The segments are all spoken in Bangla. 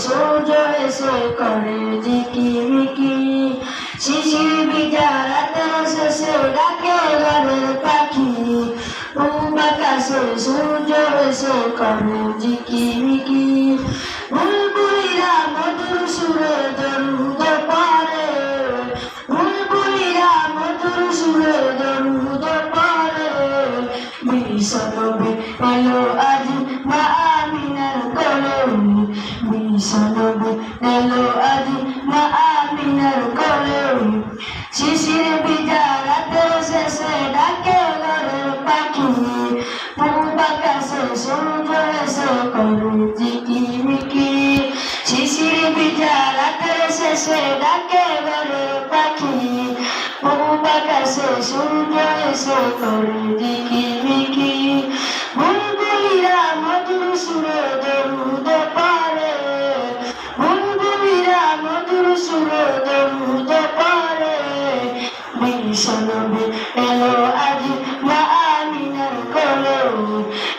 সূর্য এসে করে ঝিকিমিকি। শিশির ভিজা রাতের শেষে ডাকে ঘরের পাখি। পূব আকাশে সূর্য এসে করে ঝিকিমিকি। বুলবুলিরা মধুর সুরে দরুদ পড়ে, বুলবুলিরা মধুর সুরে দরুদ পড়ে। বিশ্বনবী এলো আজ মা আমিনার কোলে, বিশ্বনবী এলো আজ মা আমিনার কোলে। শিশির ভিজা রাতের শেষে ডাকে ঘরের পাখি। পূব আকাশে সূর্য এসে করে ঝিকিমিকি। শিশির ভিজা রাতের শেষে ডাকে ঘরের পাখি। পূব আকাশে সূর্য এসে করে ঝিকিমিকি। বুলবুলিরা মধুর সুরে দরুদ পড়ে, বুলবুলিরা মধুর সুরে দরুদ পড়ে। বিশ্বনবী এলো আজ মা আমিনার কোলে,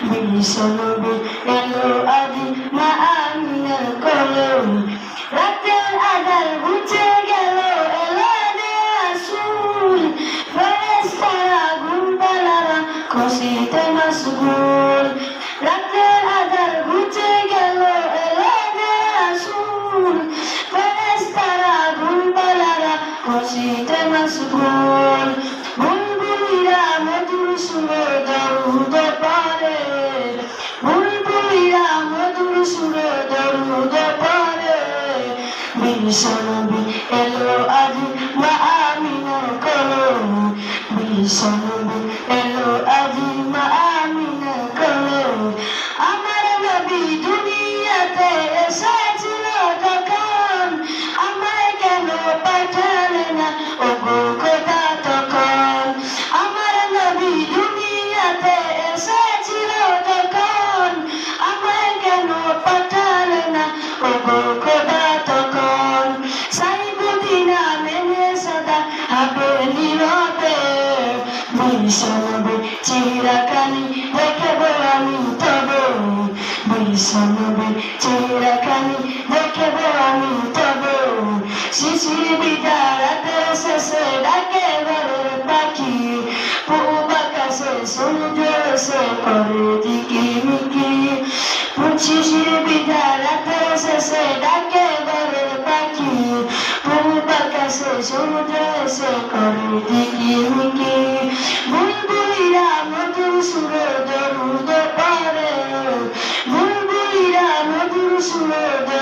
বিশ্বনবী এলো আজ মা আমিনার কোলে। রাতের আঁধার ঘুচে গেল এলো রাসূল, ফেরেশতারা ঘুমপাড়ারা খুশিতে মশগুল। রাতের আঁধার ঘুচে গেল এলো রাসূল, ফেরেশতারা ঘুমপাড়ারা খুশিতে মশগুল। বুলবুলিরা মধুর সুরে দরুদ পড়ে, বুলবুলিরা মধুর সুরে দরুদ পড়ে। বিশ্বনবী এলো আজ মা আমিনার কোলে, বিশ্বনবী এলো আজ মা আমিনার কোলে। আমার নবী দুনিয়াতে এসেছিল যখন, আমায় কেন পাঠালে না ওগো খোদা তখন। আমার নবী দুনিয়াতে এসেছিল যখন, আমায় কেন পাঠালে না ওগো খোদা তখন। সাইবুদ্দিনা মেনে সদা হবে নীরবে, বিশ্বনবী চিরকালই দেখব আমি তবে, বিশ্বনবী চিরকালই দেখব আমি তবে। শিশির ভিজা রাতের শেষে ডাকে ঘরের পাখি। পূব আকাশে সূর্য এসে করে ঝিকিমিকি। শিশির ভিজা রাতের শেষে ডাকে ঘরের পাখি। পূব আকাশে সূর্য এসে করে ঝিকিমিকি। বুলবুলিরা মধুর সুরে দরুদ পড়ে, বুলবুলিরা মধুর সুরে